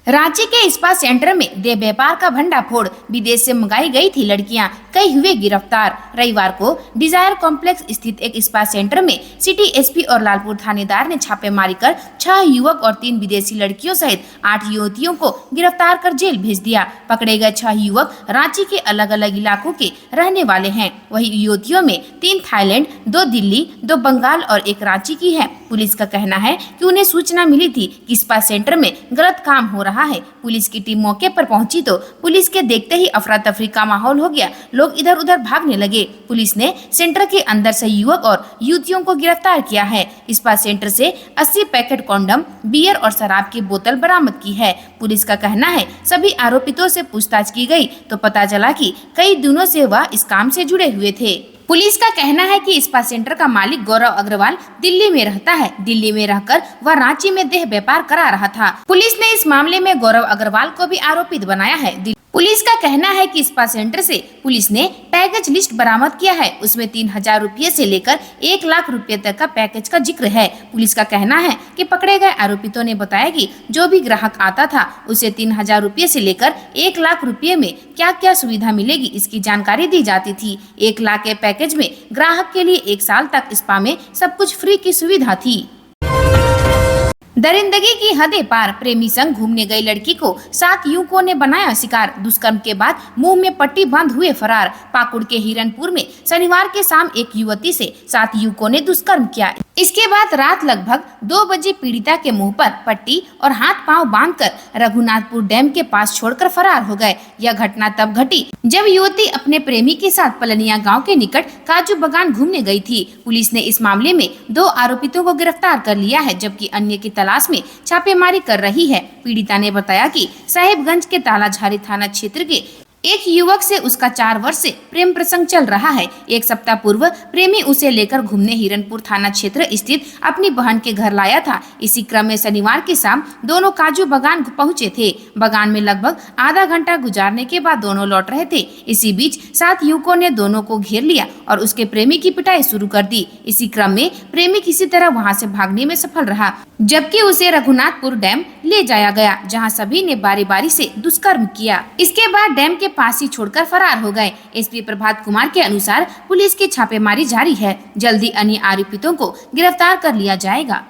रांची के इस्पात सेंटर में देह व्यापार का भंडाफोड़, विदेश से मंगाई गई थी लड़कियां, कई हुए गिरफ्तार। रविवार को डिजायर कॉम्प्लेक्स स्थित एक इस्पात सेंटर में सिटी एसपी और लालपुर थानेदार ने छापेमारी कर 6 युवक और 3 विदेशी लड़कियों सहित 8 युवतियों को गिरफ्तार कर जेल भेज दिया। पकड़े गए 6 युवक रांची के अलग अलग इलाकों के रहने वाले हैं। वही युवतियों में 3 थाईलैंड, 2 दिल्ली, 2 बंगाल और 1 रांची की है। पुलिस का कहना है कि उन्हें सूचना मिली थी कि इस्पात सेंटर में गलत काम हो रहा है। पुलिस की टीम मौके पर पहुंची तो पुलिस के देखते ही अफरा तफरी का माहौल हो गया, लोग इधर उधर भागने लगे। पुलिस ने सेंटर के अंदर से युवक और युवतियों को गिरफ्तार किया है। इस्पात सेंटर से 80 पैकेट कॉन्डम, बियर और शराब की बोतल बरामद की है। पुलिस का कहना है सभी आरोपितों से पूछताछ की गई तो पता चला कि कई दिनों से वह इस काम से जुड़े हुए थे। पुलिस का कहना है कि इस्पात सेंटर का मालिक गौरव अग्रवाल दिल्ली में रहता है। दिल्ली में रहकर वह रांची में देह व्यापार करा रहा था। पुलिस ने इस मामले में गौरव अग्रवाल को भी आरोपित बनाया है। पुलिस का कहना है कि इस्पात सेंटर से पुलिस ने पैकेज लिस्ट बरामद किया है। उसमें 3000 रुपये से लेकर 1 लाख रुपए तक का पैकेज का जिक्र है। पुलिस का कहना है कि पकड़े गए आरोपितों ने बताया कि जो भी ग्राहक आता था उसे 3000 रुपये से लेकर 1 लाख रुपए में क्या क्या सुविधा मिलेगी इसकी जानकारी दी जाती थी। 1 लाख के पैकेज में ग्राहक के लिए 1 साल तक स्पा में सब कुछ फ्री की सुविधा थी। दरिंदगी की हदें पार, प्रेमी संग घूमने गई लड़की को 7 युवकों ने बनाया शिकार। दुष्कर्म के बाद मुंह में पट्टी बांध हुए फरार। पाकुड़ के हिरनपुर में शनिवार के शाम एक युवती से 7 युवकों ने दुष्कर्म किया। इसके बाद रात लगभग 2 बजे पीड़िता के मुंह पर पट्टी और हाथ पांव बांधकर रघुनाथपुर डैम के पास छोड़कर फरार हो गए। यह घटना तब घटी जब युवती अपने प्रेमी के साथ पलनिया गांव के निकट काजू बागान घूमने गई थी। पुलिस ने इस मामले में 2 आरोपितों को गिरफ्तार कर लिया है, जबकि अन्य की तलाश में छापेमारी कर रही है। पीड़िता ने बताया कि साहिबगंज के तालाझारी थाना क्षेत्र के एक युवक से उसका 4 वर्ष से प्रेम प्रसंग चल रहा है। 1 सप्ताह पूर्व प्रेमी उसे लेकर घूमने हिरनपुर थाना क्षेत्र स्थित अपनी बहन के घर लाया था। इसी क्रम में शनिवार की शाम दोनों काजू बागान पहुंचे थे। बागान में लगभग आधा घंटा गुजारने के बाद दोनों लौट रहे थे। इसी बीच 7 युवकों ने दोनों को घेर लिया और उसके प्रेमी की पिटाई शुरू कर दी। इसी क्रम में प्रेमी किसी तरह वहां से भागने में सफल रहा, जबकि उसे रघुनाथपुर डैम ले जाया गया, जहां सभी ने बारी बारी से दुष्कर्म किया। इसके बाद डैम के पास ही छोड़कर फरार हो गए। एसपी प्रभात कुमार के अनुसार पुलिस की छापेमारी जारी है। जल्दी अन्य आरोपितों को गिरफ्तार कर लिया जाएगा।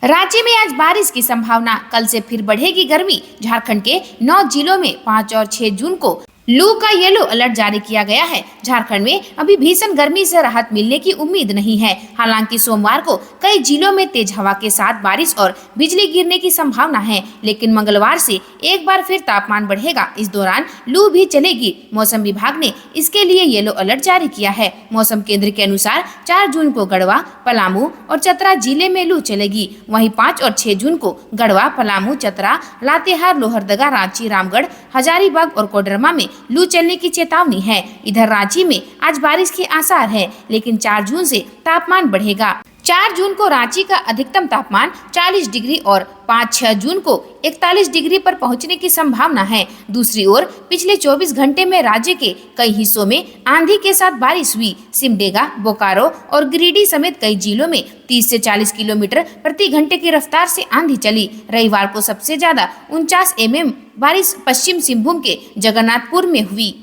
रांची में आज बारिश की संभावना, कल से फिर बढ़ेगी गर्मी। झारखंड के 9 जिलों में 5 और 6 जून को लू का येलो अलर्ट जारी किया गया है। झारखंड में अभी भीषण गर्मी से राहत मिलने की उम्मीद नहीं है। हालांकि सोमवार को कई जिलों में तेज हवा के साथ बारिश और बिजली गिरने की संभावना है, लेकिन मंगलवार से एक बार फिर तापमान बढ़ेगा। इस दौरान लू भी चलेगी। मौसम विभाग ने इसके लिए येलो अलर्ट जारी किया है। मौसम केंद्र के अनुसार 4 जून को गढ़वा, पलामू और चतरा जिले में लू चलेगी। वहीं 5 और 6 जून को गढ़वा, पलामू, चतरा, लातेहार, लोहरदगा, रांची, रामगढ़, हजारीबाग और कोडरमा में लू चलने की चेतावनी है। इधर रांची में आज बारिश के आसार है, लेकिन 4 जून से तापमान बढ़ेगा। 4 जून को रांची का अधिकतम तापमान 40 डिग्री और 5-6 जून को 41 डिग्री पर पहुंचने की संभावना है। दूसरी ओर पिछले 24 घंटे में राज्य के कई हिस्सों में आंधी के साथ बारिश हुई। सिमडेगा, बोकारो और गिरिडीह समेत कई जिलों में 30 से 40 किलोमीटर प्रति घंटे की रफ्तार से आंधी चली। रविवार को सबसे ज्यादा 49 mm बारिश पश्चिम सिंहभूम के जगन्नाथपुर में हुई।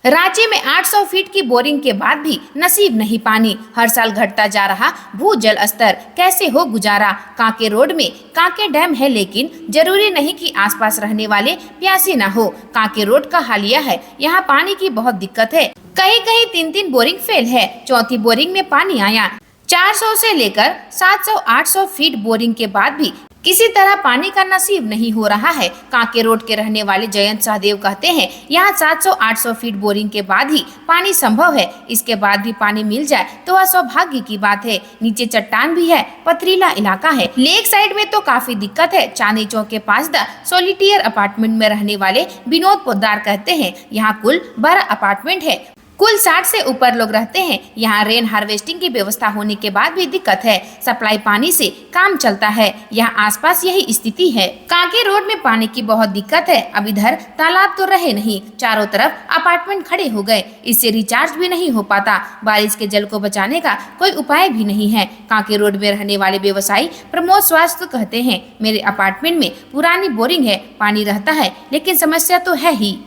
रांची में 800 फीट की बोरिंग के बाद भी नसीब नहीं पानी। हर साल घटता जा रहा भू जल स्तर, कैसे हो गुजारा। कांके रोड में कांके डैम है, लेकिन जरूरी नहीं कि आसपास रहने वाले प्यासे न हो। कांके रोड का हाल यह है, यहाँ पानी की बहुत दिक्कत है। कहीं कहीं 3-3 बोरिंग फेल है। चौथी बोरिंग में पानी आया। 400 से लेकर 700-800 फीट बोरिंग के बाद भी किसी तरह पानी का नसीब नहीं हो रहा है। कांके रोड के रहने वाले जयंत सहदेव कहते हैं, यहाँ 700-800 फीट बोरिंग के बाद ही पानी संभव है। इसके बाद भी पानी मिल जाए तो वह सौभाग्य की बात है। नीचे चट्टान भी है, पथरीला इलाका है। लेक साइड में तो काफी दिक्कत है। चांदी चौक के पास द सोलिटियर अपार्टमेंट में रहने वाले विनोद पोद्दार कहते हैं, यहाँ कुल 12 अपार्टमेंट है। कुल 60 से ऊपर लोग रहते हैं। यहाँ रेन हार्वेस्टिंग की व्यवस्था होने के बाद भी दिक्कत है। सप्लाई पानी से काम चलता है। यहाँ आसपास यही स्थिति है। कांके रोड में पानी की बहुत दिक्कत है। अब इधर तालाब तो रहे नहीं, चारों तरफ अपार्टमेंट खड़े हो गए। इससे रिचार्ज भी नहीं हो पाता। बारिश के जल को बचाने का कोई उपाय भी नहीं है। कांके रोड में रहने वाले व्यवसायी प्रमोद स्वास्थ्य कहते हैं, मेरे अपार्टमेंट में पुरानी बोरिंग है, पानी रहता है लेकिन समस्या तो है ही।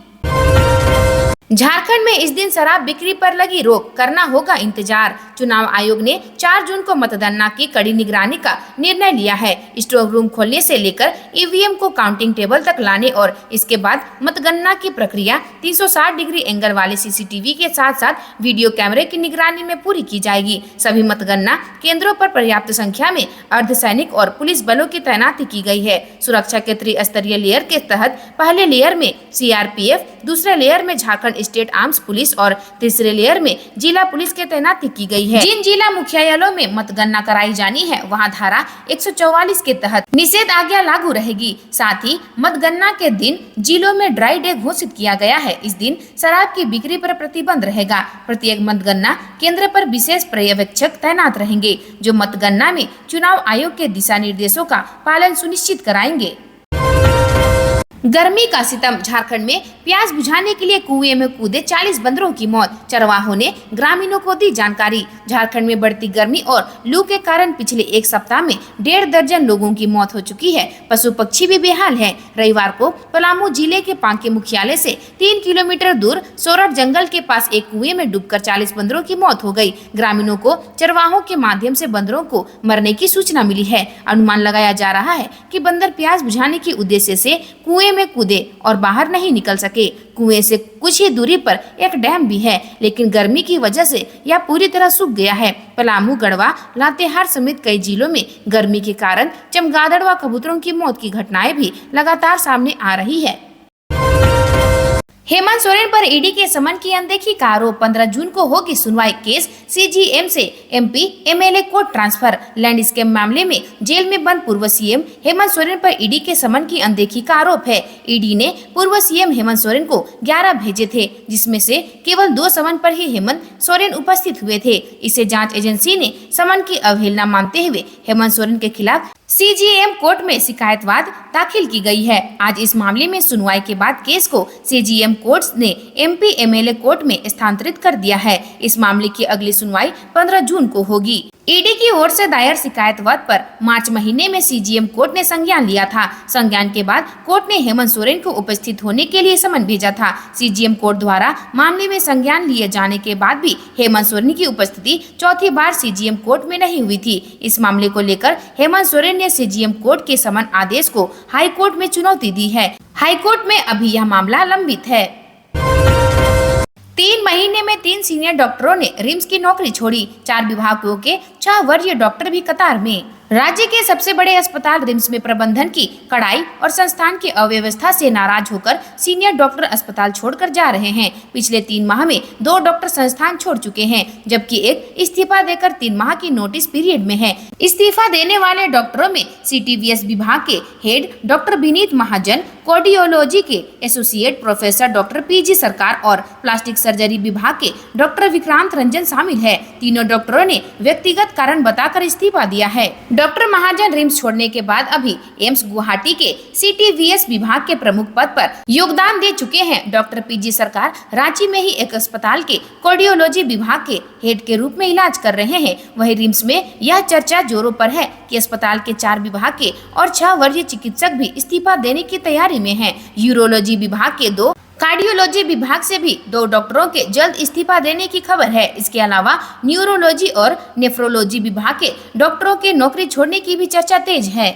झारखंड में इस दिन शराब बिक्री पर लगी रोक, करना होगा इंतजार। चुनाव आयोग ने 4 जून को मतगणना की कड़ी निगरानी का निर्णय लिया है। स्ट्रांग रूम खोलने से लेकर ईवीएम को काउंटिंग टेबल तक लाने और इसके बाद मतगणना की प्रक्रिया 360 डिग्री एंगल वाले सीसीटीवी के साथ साथ वीडियो कैमरे की निगरानी में पूरी की जाएगी। सभी मतगणना केंद्रों पर पर्याप्त संख्या में अर्धसैनिक और पुलिस बलों की तैनाती की गई है। सुरक्षा के त्रिस्तरीय लेयर के तहत पहले लेयर में सीआरपीएफ, दूसरे लेयर में झारखंड स्टेट आर्म्स पुलिस और तीसरे लेयर में जिला पुलिस की तैनाती की गई है। जिन जिला मुख्यालयों में मतगणना कराई जानी है वहां धारा 144 के तहत निषेध आज्ञा लागू रहेगी। साथ ही मतगणना के दिन जिलों में ड्राई डे घोषित किया गया है। इस दिन शराब की बिक्री पर प्रतिबंध रहेगा। प्रत्येक मतगणना केंद्र पर विशेष पर्यवेक्षक तैनात रहेंगे जो मतगणना में चुनाव आयोग के दिशा निर्देशों का पालन सुनिश्चित कराएंगे। गर्मी का सितम, झारखंड में प्यास बुझाने के लिए कुएं में कूदे 40 बंदरों की मौत। चरवाहों ने ग्रामीणों को दी जानकारी। झारखंड में बढ़ती गर्मी और लू के कारण पिछले एक सप्ताह में 1.5 दर्जन लोगों की मौत हो चुकी है। पशु पक्षी भी बेहाल हैं। रविवार को पलामू जिले के पांके मुख्यालय से 3 किलोमीटर दूर सोरठ जंगल के पास एक कुएं में डूबकर 40 बंदरों की मौत हो गई। ग्रामीणों को चरवाहों के माध्यम से बंदरों को मरने की सूचना मिली है। अनुमान लगाया जा रहा है कि बंदर प्यास बुझाने के उद्देश्य से कुएं में कूदे और बाहर नहीं निकल सके। कुएं से कुछ ही दूरी पर एक डैम भी है, लेकिन गर्मी की वजह से यह पूरी तरह सूख गया है। पलामू, गढ़वा, लातेहार समेत कई जिलों में गर्मी के कारण चमगादड़ व कबूतरों की मौत की घटनाएं भी लगातार सामने आ रही है। हेमंत सोरेन पर ईडी के समन की अनदेखी का आरोप, 15 जून को होगी सुनवाई। केस सीजीएम से MP MLA court transfer. Land scam मामले में जेल में बंद पूर्व सीएम हेमंत सोरेन पर ईडी के समन की अनदेखी का आरोप है। ईडी ने पूर्व सीएम हेमंत सोरेन को 11 भेजे थे, जिसमें से केवल 2 समन पर ही हेमंत सोरेन उपस्थित हुए थे। इसे जांच एजेंसी ने समन की अवहेलना मानते हुए हेमंत सोरेन के खिलाफ सीजीएम कोर्ट में शिकायतवाद दाखिल की गई है। आज इस मामले में सुनवाई के बाद केस को सीजीएम कोर्ट ने एमपी एमएलए कोर्ट में स्थानांतरित कर दिया है। इस मामले की अगली सुनवाई 15 जून को होगी। ईडी की ओर से दायर शिकायतवाद पर मार्च महीने में सीजीएम कोर्ट ने संज्ञान लिया था। संज्ञान के बाद कोर्ट ने हेमंत सोरेन को उपस्थित होने के लिए समन भेजा था। सीजीएम कोर्ट द्वारा मामले में संज्ञान लिए जाने के बाद भी हेमंत सोरेन की उपस्थिति चौथी बार सीजीएम कोर्ट में नहीं हुई थी। इस मामले को लेकर हेमंत सोरेन ने सीजीएम कोर्ट के समन आदेश को हाई कोर्ट में चुनौती दी है। हाई कोर्ट में अभी यह मामला लंबित है। 3 महीने में 3 सीनियर डॉक्टरों ने रिम्स की नौकरी छोड़ी। 4 विभागों के 6 वरीय डॉक्टर भी कतार में। राज्य के सबसे बड़े अस्पताल रिम्स में प्रबंधन की कड़ाई और संस्थान की अव्यवस्था से नाराज होकर सीनियर डॉक्टर अस्पताल छोड़कर जा रहे हैं। पिछले 3 माह में 2 डॉक्टर संस्थान छोड़ चुके हैं, जबकि एक इस्तीफा देकर 3 माह की नोटिस पीरियड में है। इस्तीफा देने वाले डॉक्टरों में सीटीवीएस विभाग के हेड डॉक्टर विनीत महाजन, कार्डियोलॉजी के एसोसिएट प्रोफेसर डॉक्टर पीजी सरकार और प्लास्टिक सर्जरी विभाग के डॉक्टर विक्रांत रंजन शामिल है। तीनों डॉक्टरों ने व्यक्तिगत कारण बताकर इस्तीफा दिया है। डॉक्टर महाजन रिम्स छोड़ने के बाद अभी एम्स गुवाहाटी के सीटीवीएस विभाग के प्रमुख पद पर योगदान दे चुके हैं। डॉक्टर पीजी सरकार रांची में ही एक अस्पताल के कार्डियोलॉजी विभाग के हेड के रूप में इलाज कर रहे हैं। वहीं रिम्स में यह चर्चा जोरों पर है कि अस्पताल के 4 विभाग के और 6 वरीय चिकित्सक भी इस्तीफा देने की तैयारी में हैं। यूरोलॉजी विभाग के 2, कार्डियोलॉजी विभाग से भी 2 डॉक्टरों के जल्द इस्तीफा देने की खबर है। इसके अलावा न्यूरोलॉजी और नेफ्रोलॉजी विभाग के डॉक्टरों के नौकरी छोड़ने की भी चर्चा तेज है।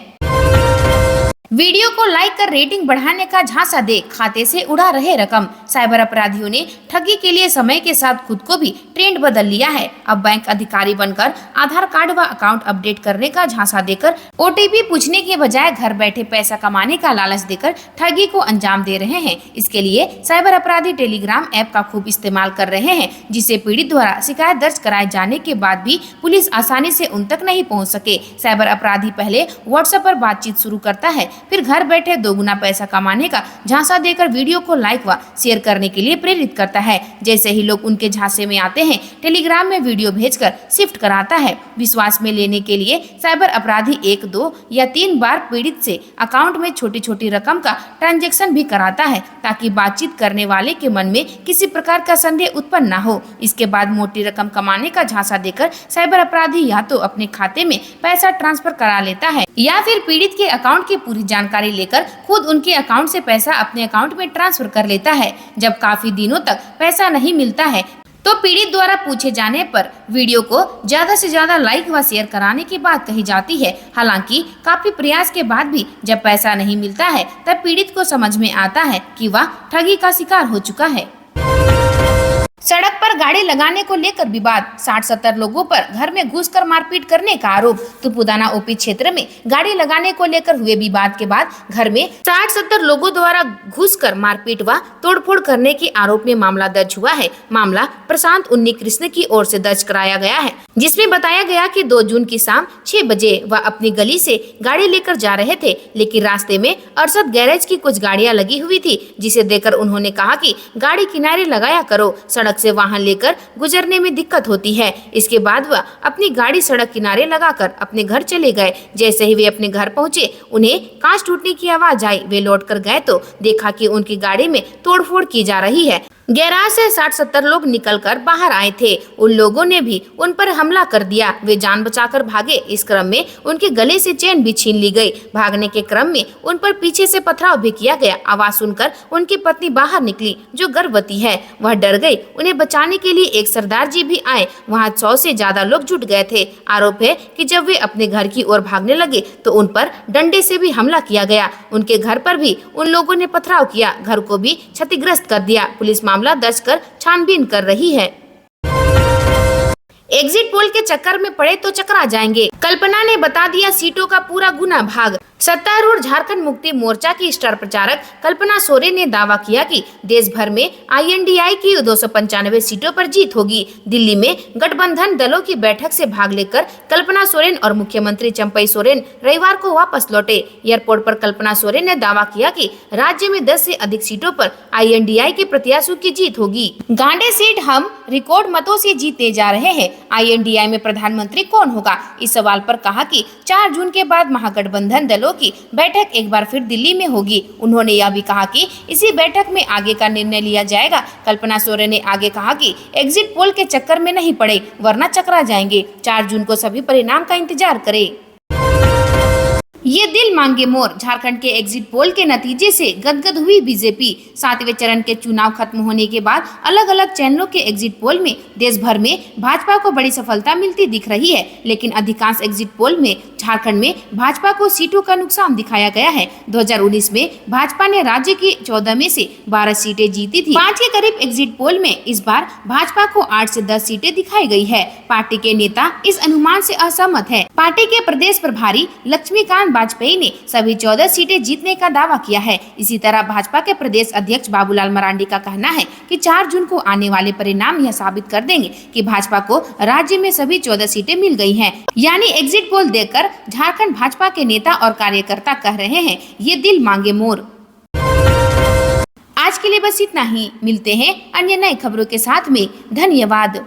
वीडियो को लाइक कर रेटिंग बढ़ाने का झांसा दे खाते से उड़ा रहे रकम। साइबर अपराधियों ने ठगी के लिए समय के साथ खुद को भी ट्रेंड बदल लिया है। अब बैंक अधिकारी बनकर आधार कार्ड व अकाउंट अपडेट करने का झांसा देकर ओटीपी पूछने के बजाय घर बैठे पैसा कमाने का लालच देकर ठगी को अंजाम दे रहे हैं। इसके लिए साइबर अपराधी टेलीग्राम ऐप का खूब इस्तेमाल कर रहे हैं, जिसे पीड़ित द्वारा शिकायत दर्ज कराए जाने के बाद भी पुलिस आसानी से उन तक नहीं पहुँच सके। साइबर अपराधी पहले व्हाट्सएप पर बातचीत शुरू करता है, फिर घर बैठे दोगुना पैसा कमाने का झांसा देकर वीडियो को लाइक व शेयर करने के लिए प्रेरित करता है। जैसे ही लोग उनके झांसे में आते हैं, टेलीग्राम में वीडियो भेजकर शिफ्ट कराता है। विश्वास में लेने के लिए साइबर अपराधी 1, 2 या 3 बार पीड़ित से अकाउंट में छोटी छोटी रकम का ट्रांजैक्शन भी कराता है, ताकि बातचीत करने वाले के मन में किसी प्रकार का संदेह उत्पन्न न हो। इसके बाद मोटी रकम कमाने का झांसा देकर साइबर अपराधी या तो अपने खाते में पैसा ट्रांसफर करा लेता है या फिर पीड़ित के अकाउंट की पूरी जानकारी लेकर खुद उनके अकाउंट से पैसा अपने अकाउंट में ट्रांसफर कर लेता है। जब काफी दिनों तक पैसा नहीं मिलता है तो पीड़ित द्वारा पूछे जाने पर वीडियो को ज्यादा से ज्यादा लाइक व शेयर कराने की बात कही जाती है। हालांकि काफी प्रयास के बाद भी जब पैसा नहीं मिलता है तब पीड़ित को समझ में आता है कि वह ठगी का शिकार हो चुका है। सड़क पर गाड़ी लगाने को लेकर विवाद, 60-70 लोगों पर घर में घुसकर मारपीट करने का आरोप। तुपुदाना ओपी क्षेत्र में गाड़ी लगाने को लेकर हुए विवाद के बाद घर में 60-70 लोगों द्वारा घुसकर मारपीट व तोड़फोड़ करने के आरोप में मामला दर्ज हुआ है। मामला प्रशांत उन्नी कृष्ण की ओर से दर्ज कराया गया है, जिसमें बताया गया कि 2 जून की शाम 6 बजे वह अपनी गली से गाड़ी लेकर जा रहे थे, लेकिन रास्ते में अरशद गैरेज की कुछ गाड़ियां लगी हुई थी, जिसे देखकर उन्होंने कहा कि गाड़ी किनारे लगाया करो, सड़क से वाहन लेकर गुजरने में दिक्कत होती है। इसके बाद वह अपनी गाड़ी सड़क किनारे लगाकर अपने घर चले गए। जैसे ही वे अपने घर पहुंचे, उन्हें कांच टूटने की आवाज आई। वे लौटकर गए तो देखा कि उनकी गाड़ी में तोड़फोड़ की जा रही है। गैराज से 60-70 लोग निकलकर बाहर आए थे। उन लोगों ने भी उन पर हमला कर दिया। वे जान बचाकर भागे। इस क्रम में उनके गले से चेन भी छीन ली गई। भागने के क्रम में उन पर पीछे से पथराव भी किया गया। आवाज सुनकर उनकी पत्नी बाहर निकली, जो गर्भवती है। वह डर गई। उन्हें बचाने के लिए एक सरदार जी भी आए। वहाँ 100 से ज्यादा लोग जुट गए थे। आरोप है कि जब वे अपने घर की ओर भागने लगे तो उन पर डंडे से भी हमला किया गया। उनके घर पर भी उन लोगों ने पथराव किया, घर को भी क्षतिग्रस्त कर दिया। पुलिस मामला दर्ज कर छानबीन कर रही है। एग्जिट पोल के चक्कर में पड़े तो चकरा जाएंगे, कल्पना ने बता दिया सीटों का पूरा गुना भाग। सत्तारूढ़ झारखंड मुक्ति मोर्चा की स्टार प्रचारक कल्पना सोरेन ने दावा किया कि देश भर में INDI की 295 सीटों पर जीत होगी। दिल्ली में गठबंधन दलों की बैठक से भाग लेकर कल्पना सोरेन और मुख्यमंत्री चंपई सोरेन रविवार को वापस लौटे। एयरपोर्ट पर कल्पना सोरेन ने दावा किया कि राज्य में 10 से अधिक सीटों पर INDI के प्रत्याशियों की जीत होगी। गांडे सीट हम रिकॉर्ड मतों से जीतने जा रहे हैं। INDI में प्रधानमंत्री कौन होगा? इस सवाल पर कहा कि 4 जून के बाद महागठबंधन दलों की बैठक एक बार फिर दिल्ली में होगी। उन्होंने यह भी कहा कि इसी बैठक में आगे का निर्णय लिया जाएगा। कल्पना सोरेन ने आगे कहा कि एग्जिट पोल के चक्कर में नहीं पड़े, वरना चकरा जाएंगे। 4 जून को सभी परिणाम का इंतजार करें। ये दिल मांगे मोर, झारखंड के एग्जिट पोल के नतीजे से गदगद हुई बीजेपी। 7वें चरण के चुनाव खत्म होने के बाद अलग अलग चैनलों के एग्जिट पोल में देश भर में भाजपा को बड़ी सफलता मिलती दिख रही है, लेकिन अधिकांश एग्जिट पोल में झारखंड में भाजपा को सीटों का नुकसान दिखाया गया है। 2019 में भाजपा ने राज्य की 14 में से 12 सीटें जीती थी। 5 के करीब एग्जिट पोल में इस बार भाजपा को 8 से 10 सीटें दिखाई गई है। पार्टी के नेता इस अनुमान से असहमत है। पार्टी के प्रदेश प्रभारी लक्ष्मीकांत वाजपेयी ने सभी 14 सीटें जीतने का दावा किया है। इसी तरह भाजपा के प्रदेश अध्यक्ष बाबूलाल मरांडी का कहना है कि 4 जून को आने वाले परिणाम यह साबित कर देंगे कि भाजपा को राज्य में सभी 14 सीटें मिल गई हैं। यानी एग्जिट पोल देखकर झारखंड भाजपा के नेता और कार्यकर्ता कह रहे हैं, ये दिल मांगे मोर। आज के लिए बस इतना ही। मिलते हैं अन्य नई खबरों के साथ में। धन्यवाद।